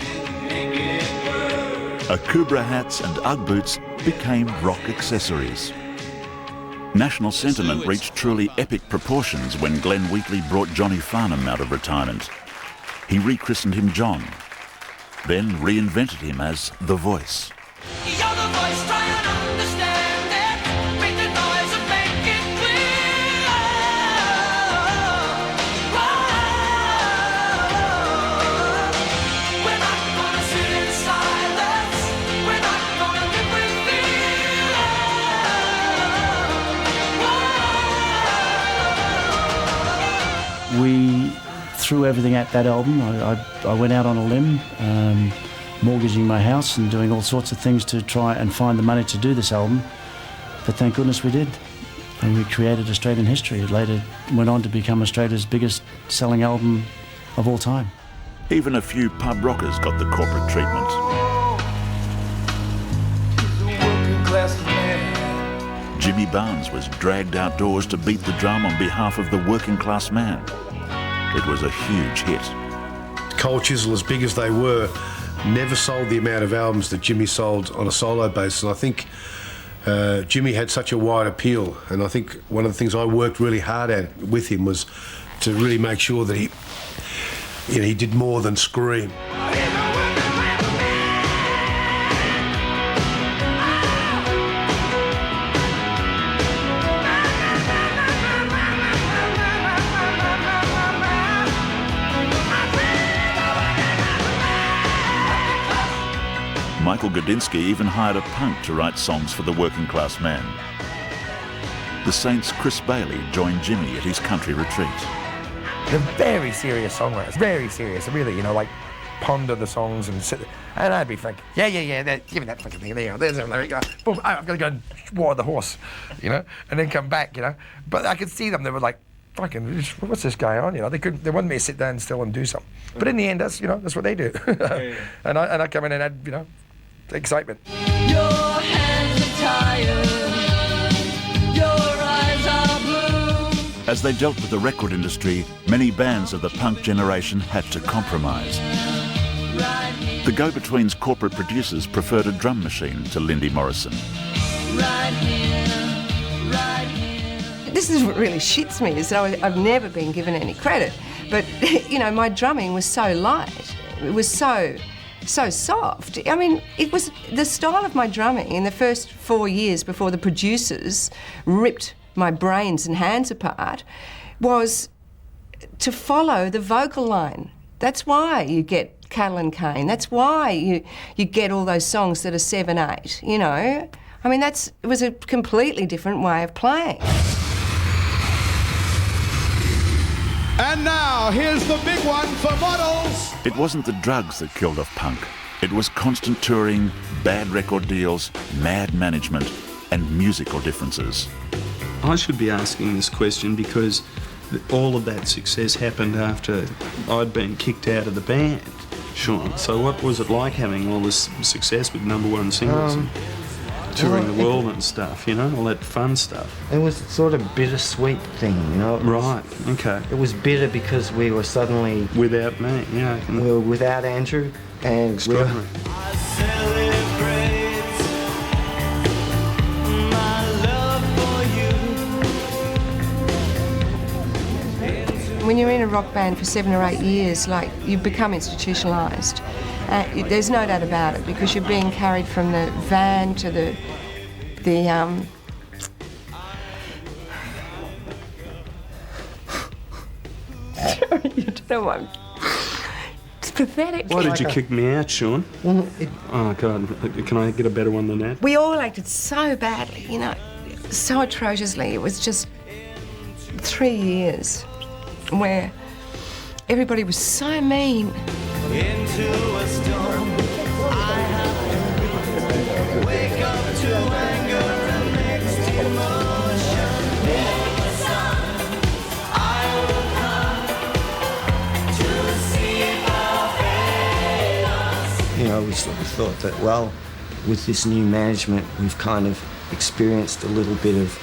Akubra hats and Ugg boots became rock accessories. National sentiment reached truly epic proportions when Glenn Wheatley brought Johnny Farnham out of retirement. He rechristened him John, then reinvented him as The Voice. You're the voice, try and understand it. Make the noise and make it clear. We're not gonna sit in silence. We're not gonna live with fear. We threw everything at that album. I went out on a limb, mortgaging my house and doing all sorts of things to try and find the money to do this album. But thank goodness we did. And we created Australian history. It later went on to become Australia's biggest selling album of all time. Even a few pub rockers got the corporate treatment. Jimmy Barnes was dragged outdoors to beat the drum on behalf of the working class man. It was a huge hit. Cold Chisel, as big as they were, never sold the amount of albums that Jimmy sold on a solo basis. And I think Jimmy had such a wide appeal, and I think one of the things I worked really hard at with him was to really make sure that he did more than scream. Michael Gudinski even hired a punk to write songs for the working class man. The Saints' Chris Bailey joined Jimmy at his country retreat. They're very serious songwriters, very serious, really, you know, like ponder the songs and sit, and I'd be thinking, yeah, give me that fucking thing, there you go, there's a lyric, boom, I've got to go and water the horse, you know, and then come back, you know. But I could see them, they were like, fucking, what's this going on, you know, they wanted me to sit down still and do something. But in the end, that's what they do. And I come in and add, you know, excitement. Your hands are tired, your eyes are blue. As they dealt with the record industry, many bands of the punk generation had to compromise. The go-betweens' corporate producers preferred a drum machine to Lindy Morrison. Right here, right here. This is what really shits me, is that I've never been given any credit. But, you know, my drumming was so light. It was so soft. I mean, it was the style of my drumming in the first 4 years before the producers ripped my brains and hands apart was to follow the vocal line. That's why you get Cattle and Cane. That's why you get all those songs that are 7/8, you know. I mean, it was a completely different way of playing. And now, here's the big one for models. It wasn't the drugs that killed off punk. It was constant touring, bad record deals, mad management, and musical differences. I should be asking this question because all of that success happened after I'd been kicked out of the band, Sean. So what was it like having all this success with #1 singles and touring the world and stuff, you know, all that fun stuff? It was sort of bittersweet thing, you know. Right, okay. It was bitter because we were suddenly... Without me, yeah. We were without Andrew and we were... When you're in a rock band for 7 or 8 years, like, you become institutionalised. There's no doubt about it, because you're being carried from the van to the Sorry, you don't know what. It's pathetic. Why did you kick me out, Sean? Oh, God, can I get a better one than that? We all acted so badly, you know, so atrociously. It was just 3 years where everybody was so mean. Into a storm, I have to wake up to anger and mixed emotion. In the sun, I will come to see our fate. You know, we sort of thought that, well, with this new management, we've kind of experienced a little bit of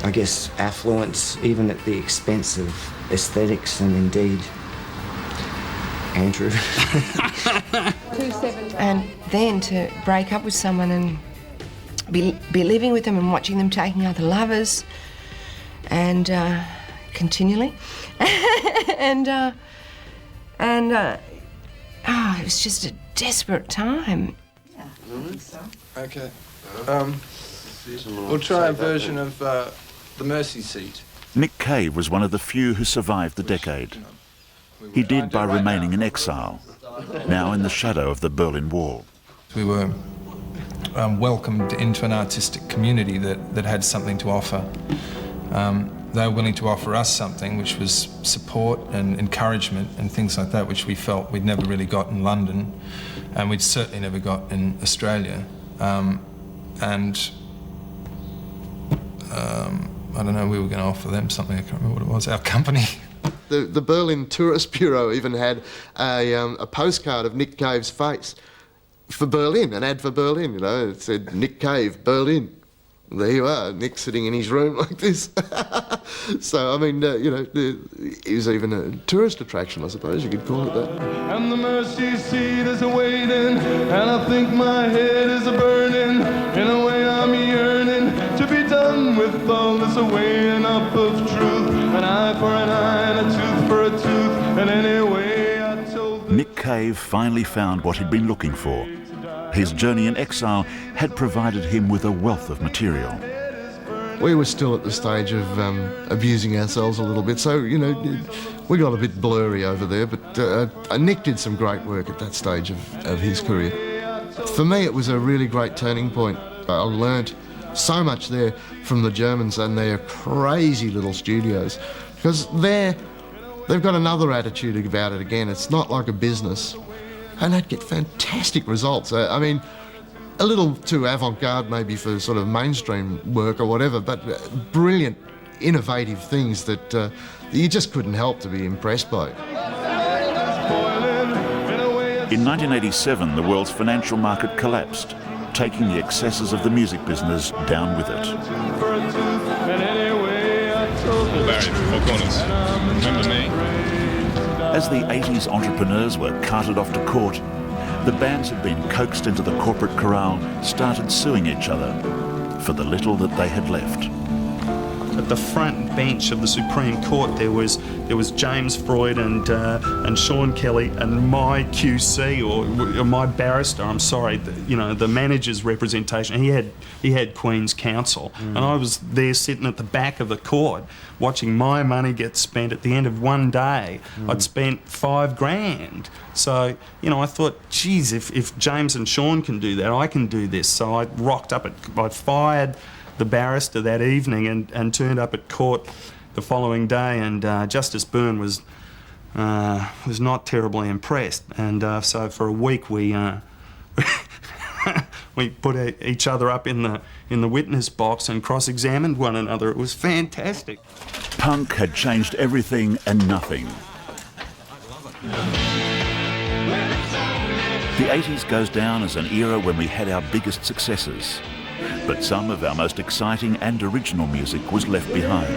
I guess, affluence, even at the expense of aesthetics and indeed Andrew. And then to break up with someone and be living with them and watching them taking other lovers and continually. and it was just a desperate time. Okay. We'll try a version of The Mercy Seat. Nick Cave was one of the few who survived the decade. He did by remaining in exile, now in the shadow of the Berlin Wall. We were welcomed into an artistic community that had something to offer. They were willing to offer us something, which was support and encouragement and things like that, which we felt we'd never really got in London, and we'd certainly never got in Australia. I don't know, we were going to offer them something, I can't remember what it was, our company. The Berlin Tourist Bureau even had a postcard of Nick Cave's face for Berlin, an ad for Berlin, you know. It said, Nick Cave, Berlin. There you are, Nick sitting in his room like this. So, I mean, you know, it was even a tourist attraction, I suppose you could call it that. And the mercy seat is a-waiting, and I think my head is a-burning. In a way I'm yearning to be done with all this weighing up of truth. An eye for an eye and a tooth for a tooth. And anyway, I told Nick Cave finally found what he'd been looking for. His journey in exile had provided him with a wealth of material. we were still at the stage of abusing ourselves a little bit. So, you know, we got a bit blurry over there, but Nick did some great work at that stage of his career. For me, it was a really great turning point. I learnt so much there from the Germans and their crazy little studios, because they've got another attitude about it again. It's not like a business, and they'd get fantastic results. I mean, a little too avant-garde maybe for sort of mainstream work or whatever, but brilliant, innovative things that you just couldn't help to be impressed by. In 1987, the world's financial market collapsed, taking the excesses of the music business down with it. Barry from Four Corners. Remember me? As the 80s entrepreneurs were carted off to court, the bands had been coaxed into the corporate corral, started suing each other for the little that they had left. At the front bench of the Supreme Court, there was James Freud and Sean Kelly and my QC or my barrister. I'm sorry, the manager's representation. He had Queen's Counsel, and I was there sitting at the back of the court, watching my money get spent. At the end of one day, I'd spent $5,000. So I thought, geez, if James and Sean can do that, I can do this. So I rocked up. I fired the barrister that evening and turned up at court the following day, and Justice Byrne was not terribly impressed, and so for a week we we put each other up in the witness box and cross-examined one another. It was fantastic. Punk had changed everything and nothing. The 80s goes down as an era when we had our biggest successes. But some of our most exciting and original music was left behind,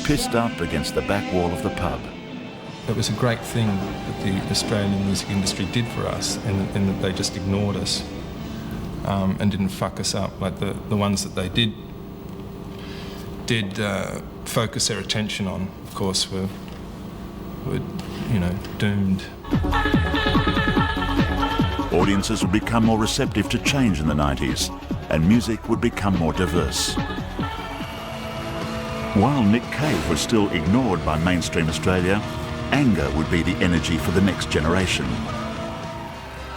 pissed up against the back wall of the pub. It was a great thing that the Australian music industry did for us, in that they just ignored us and didn't fuck us up. Like the ones that they did focus their attention on, of course, were doomed. Audiences would become more receptive to change in the 90s, and music would become more diverse. While Nick Cave was still ignored by mainstream Australia, anger would be the energy for the next generation.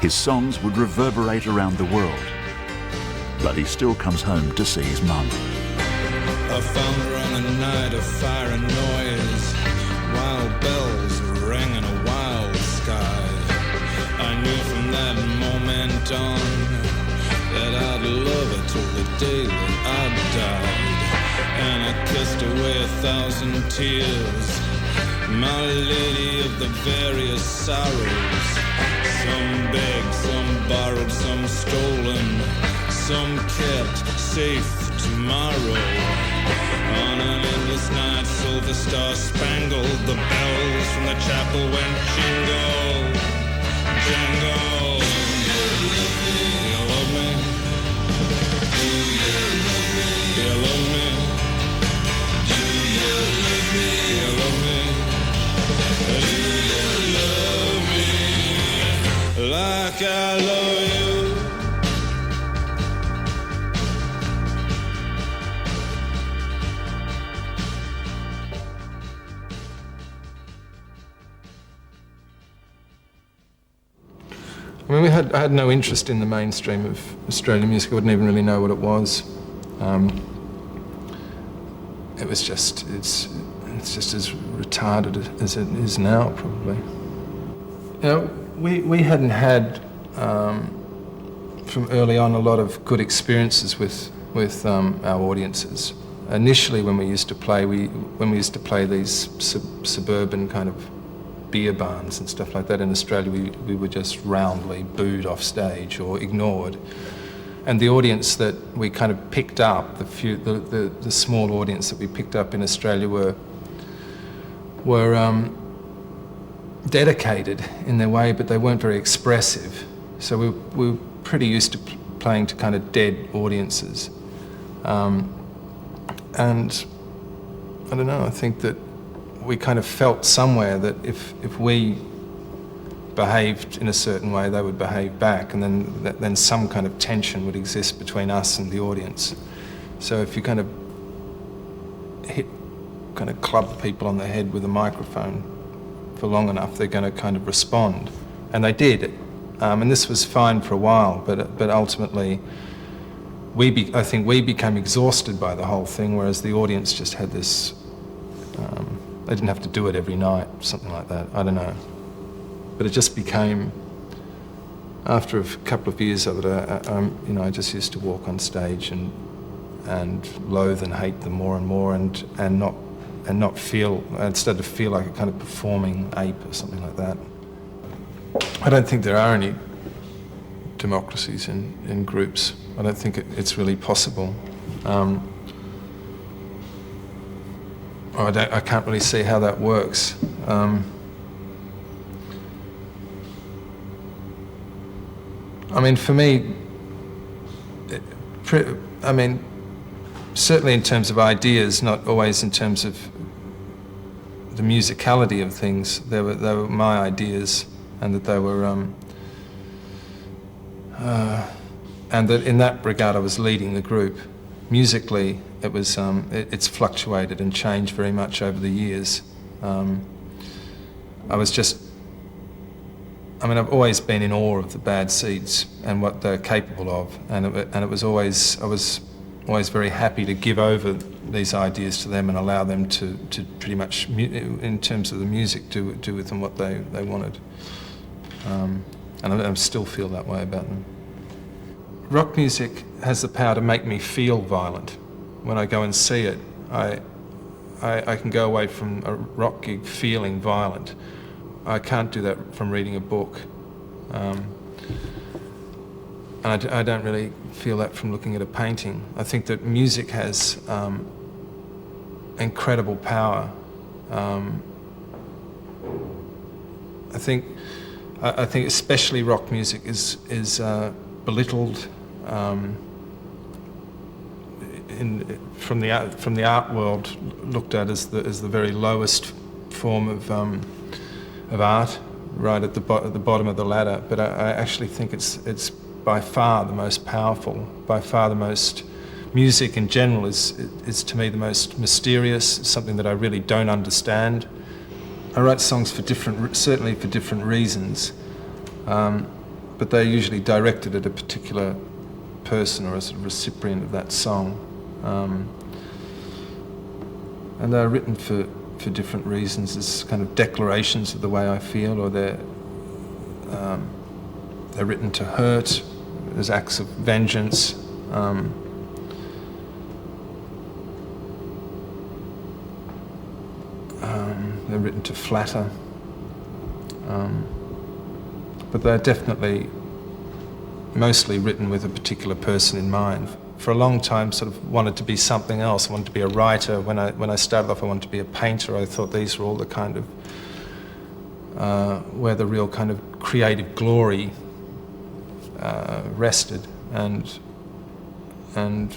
His songs would reverberate around the world, but he still comes home to see his mum. I found her on a night of fire and noise, wild bells rang in a wild sky. I knew from that moment on that I'd love her till the day that I died. And I kissed away 1,000 tears, my lady of the various sorrows. Some begged, some borrowed, some stolen, some kept safe tomorrow. On an endless night, silver star spangled, the bells from the chapel went jingle, jingle. Like I love you. I mean, I had no interest in the mainstream of Australian music. I wouldn't even really know what it was. It was just, it's just as retarded as it is now, probably. We hadn't had, from early on, a lot of good experiences with our audiences. Initially, when we used to play, these suburban kind of beer barns and stuff like that in Australia, we were just roundly booed off stage or ignored. And the audience that we kind of picked up, the small audience that we picked up in Australia were dedicated in their way, but they weren't very expressive. So we were pretty used to playing to kind of dead audiences. And I don't know, I think that we kind of felt somewhere that if we behaved in a certain way, they would behave back, and then some kind of tension would exist between us and the audience. So if you kind of kind of club people on the head with a microphone for long enough, they're going to kind of respond. And they did. And this was fine for a while, but ultimately I think we became exhausted by the whole thing, whereas the audience just had this, they didn't have to do it every night, something like that, I don't know. But it just became, after a couple of years of it, I just used to walk on stage and loathe and hate them more and more, and not feel, instead of feel like a kind of performing ape or something like that. I don't think there are any democracies in groups. I don't think it's really possible. I can't really see how that works. I mean, for me, certainly in terms of ideas, not always in terms of the musicality of things. They were my ideas, and that they were, and that in that regard I was leading the group. Musically, it was it's fluctuated and changed very much over the years. I've always been in awe of the Bad Seeds and what they're capable of, and I was always very happy to give over these ideas to them and allow them to pretty much, in terms of the music, do with them what they wanted. And I still feel that way about them. Rock music has the power to make me feel violent. When I go and see it, I can go away from a rock gig feeling violent. I can't do that from reading a book. And I don't really feel that from looking at a painting. I think that music has incredible power. I think especially rock music is belittled from the art world, looked at as the very lowest form of art, right at the bottom of the ladder. But I actually think it's by far the most powerful, by far the most. Music in general is to me the most mysterious, something that I really don't understand. I write songs certainly for different reasons, but they're usually directed at a particular person or as a recipient of that song. And they're written for different reasons, as kind of declarations of the way I feel, or they're written to hurt, as acts of vengeance. They're written to flatter. But they're definitely mostly written with a particular person in mind. For a long time, sort of wanted to be something else. I wanted to be a writer. When I started off, I wanted to be a painter. I thought these were all the kind of where the real kind of creative glory rested. And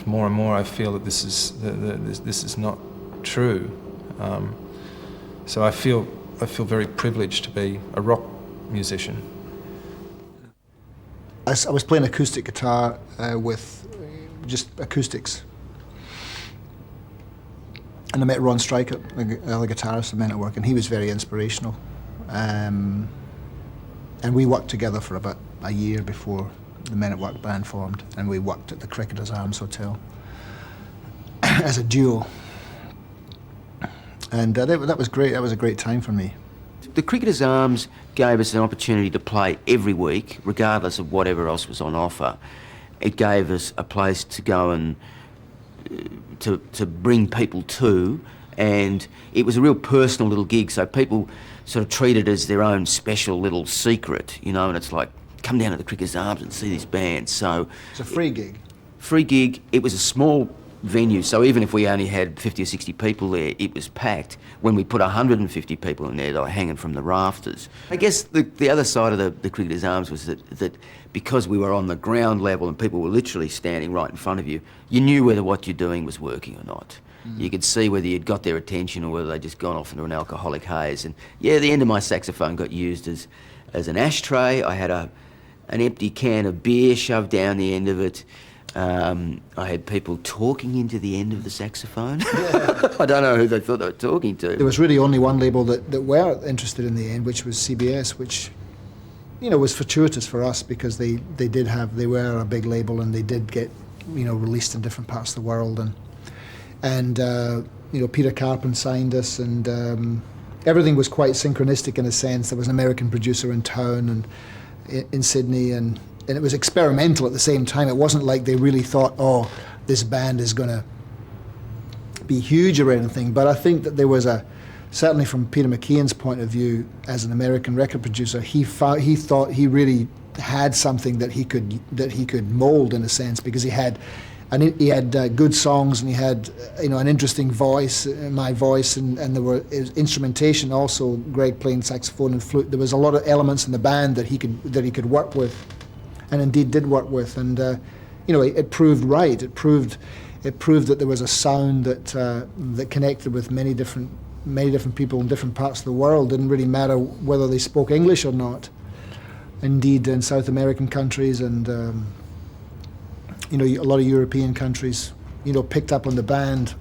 more and more, I feel that this is not true. So I feel very privileged to be a rock musician. I was playing acoustic guitar with just acoustics, and I met Ron Stryker, the other guitarist of Men at Work, and he was very inspirational. And we worked together for about a year before the Men at Work band formed, and we worked at the Cricketers Arms Hotel as a duo. And that was great. That was a great time for me. The Cricketers Arms gave us an opportunity to play every week, regardless of whatever else was on offer. It gave us a place to go and to bring people to, and it was a real personal little gig, so people sort of treat it as their own special little secret, you know, and it's like, come down to the Cricketers Arms and see this band. So it's a free gig. Free gig. It was a small venue, so even if we only had 50 or 60 people there, it was packed. When we put 150 people in there, they were hanging from the rafters. I guess the other side of the Cricketers Arms was that because we were on the ground level and people were literally standing right in front of you, you knew whether what you're doing was working or not. You could see whether you'd got their attention or whether they'd just gone off into an alcoholic haze. And yeah, the end of my saxophone got used as an ashtray. I had an empty can of beer shoved down the end of it. I had people talking into the end of the saxophone. I don't know who they thought they were talking to. There was really only one label that were interested in the end, which was CBS, which, you know, was fortuitous for us because they were a big label and they did get, you know, released in different parts of the world, and you know, Peter Carpin signed us, and everything was quite synchronistic in a sense. There was an American producer in town and in Sydney, and it was experimental at the same time. It wasn't like they really thought, oh, this band is going to be huge or anything. But I think that there was certainly from Peter McKeon's point of view as an American record producer, he thought he really had something that he could mold in a sense, because he had good songs, and he had, you know, an interesting voice, my voice, and there were instrumentation also. Greg playing saxophone and flute. There was a lot of elements in the band that he could work with, and indeed did work with. And you know, it proved right. It proved that there was a sound that connected with many different people in different parts of the world. Didn't really matter whether they spoke English or not. Indeed, in South American countries and you know, a lot of European countries, you know, picked up on the band,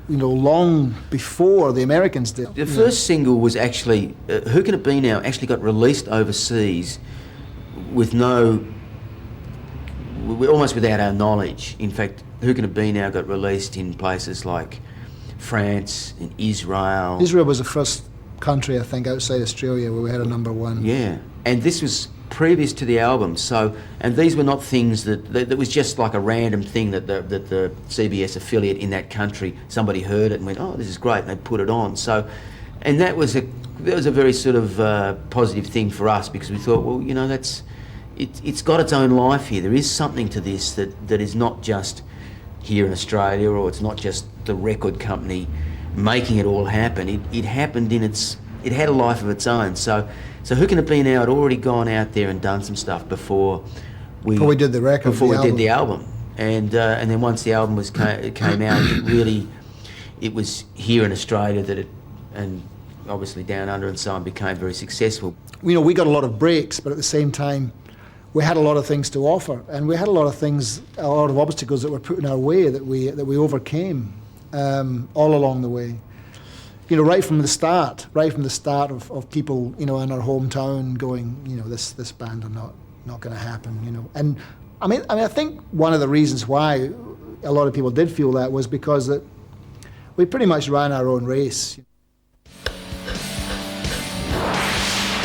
you know, long before the Americans did. The first single was actually, Who Can It Be Now, actually got released overseas with almost without our knowledge. In fact, Who Can It Be Now got released in places like France and Israel. Israel was the first country, I think, outside Australia where we had a #1. Yeah, and this was previous to the album, so, and these were not things that was just like a random thing that the CBS affiliate in that country, somebody heard it and went, oh, this is great, and they put it on. So, and that was a very sort of positive thing for us, because we thought, well, you know, it's got its own life here. There is something to this that is not just here in Australia, or it's not just the record company making it all happen. It happened it had a life of its own. So Who Can It Be Now had already gone out there and done some stuff before we did the record. Before we did the album. And then once the album came out, it was here in Australia and obviously down under and so on, became very successful. You know, we got a lot of breaks, but at the same time, we had a lot of things to offer, and we had a lot of obstacles that were put in our way that we overcame all along the way. You know, right from the start of people, you know, in our hometown going, you know, this band are not going to happen, you know. And I mean, I think one of the reasons why a lot of people did feel that was because that we pretty much ran our own race.